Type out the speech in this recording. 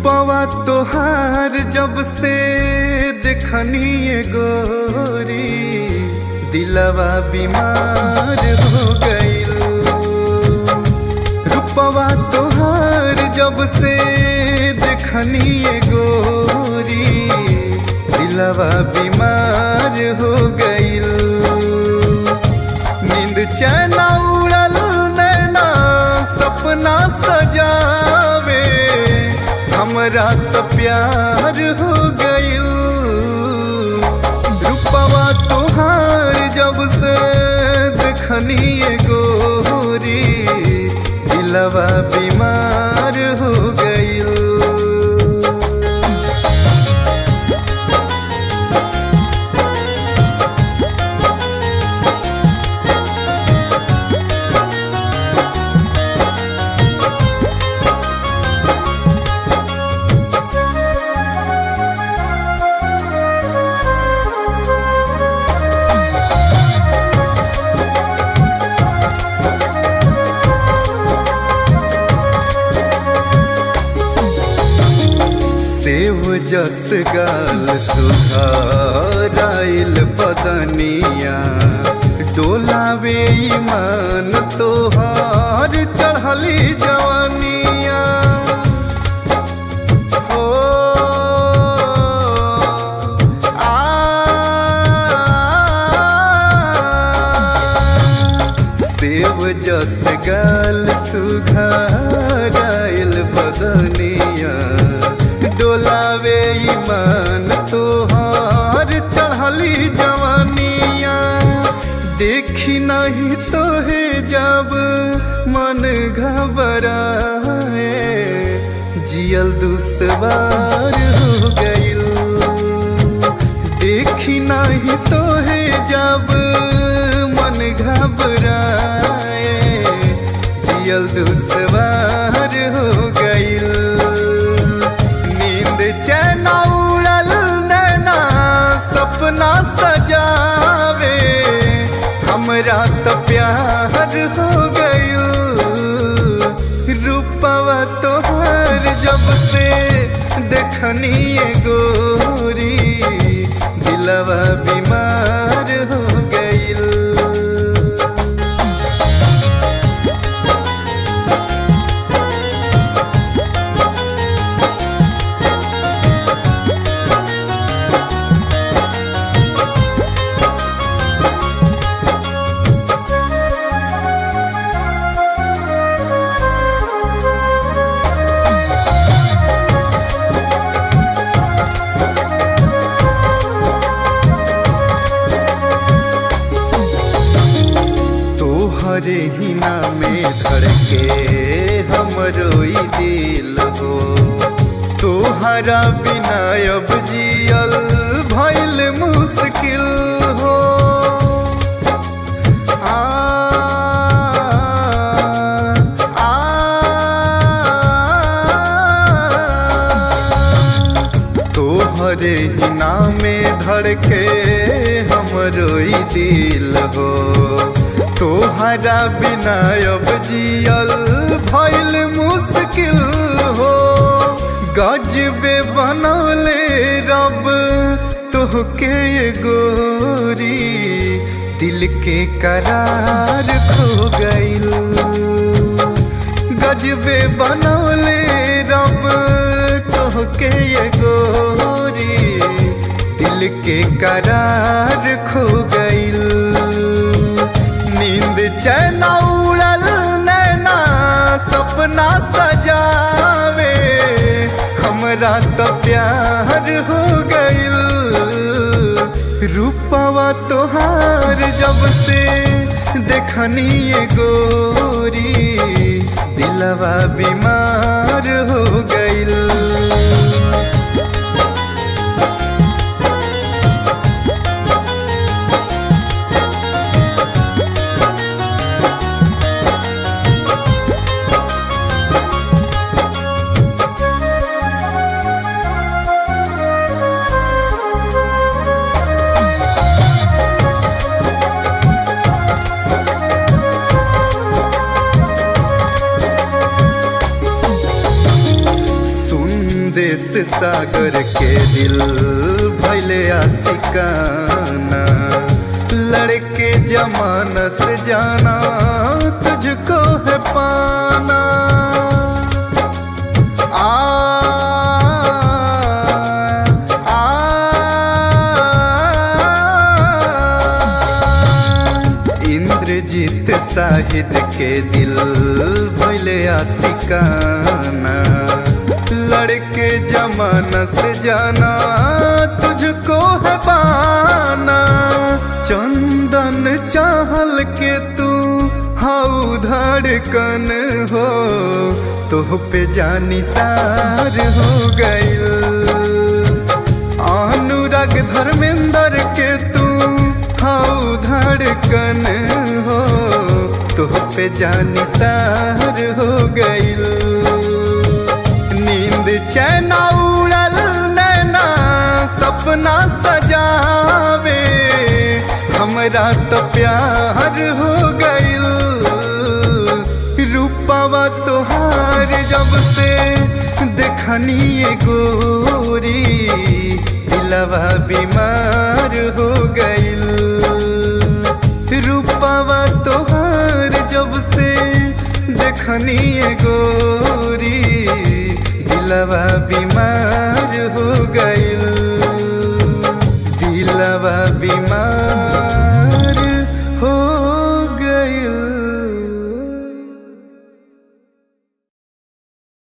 रूपवा तोहार जब से देखनिए गोरी दिलवा बीमार हो गईल। रूपवा तोहार जब से देखनिए गोरी दिलवा बीमार हो गईल। नींद चैन उड़ल नैना सपना सजावे हमरा तो प्यार हो गईल। रूपवा तोहार जब से देखनिए गोरी दिलवा बीमार हो गईल। सेव जस गाल सुधाराइल बदनिया डोलावे ईमान तोहार चढ़ली जवानिया। ओ सेव जस गाल सुधाराइल बदनिया डोलावे ईमान तोहार चढ़ली जवानिया। देखी नहीं तो है जब मन घबराए जियल दुश्वार हो गईल। देखी नहीं तो है जब मन घबराए जियल दुश्वार हो गईल। चैन उड़ल नैना सपना सजावे हमरा तो प्यार हो गईल। रूपवा तोहार जब से देखनिए गोरी दिलवा बीमार हो गईल। तोहरे हिना में धड़के हमरो ई दिल हो। तोहरा बिना अब जियल भइल मुश्किल हो। तोहरे हिना में धड़के हमरो ई दिल हो। तोहरा बिना अब जियल भइल मुश्किल हो। गजबे बनौले रब तोहके गोरी दिल के करार खो गईल। गजबे बनौले रब तोहके गोरी दिल के करार खो गईल। नींद चैन उड़ल नैना सपना सजावे हमरा तो प्यार हो गईल। रूपवा तोहार जब से देखनिए गोरी दिलवा बीमार हो गईल। सागर के दिल भैले आशिकाना, लड़के जमाना से जाना तुझको है पाना। इंद्रजीत साहिद के दिल भैले आशिकाना, लड़के जमाना से जाना तुझको है पाना। चंदन चाहल के तू हाउ धड़कन हो, तोह पे जानी सार हो गइल। अनुराग धर्मेंद्र के तू हाउ धड़कन हो, तोह पे जानी सार हो गइल। नींद चैन उड़ल नैना सपना सजावे, हमरा तो प्यार हो गइल। रूपवा तोहार जब से देखनी गोरी, दिलवा बीमार हो गइल। रूपवा तोहार जब से देखनी गोरी, दिलवा बीमार हो गई।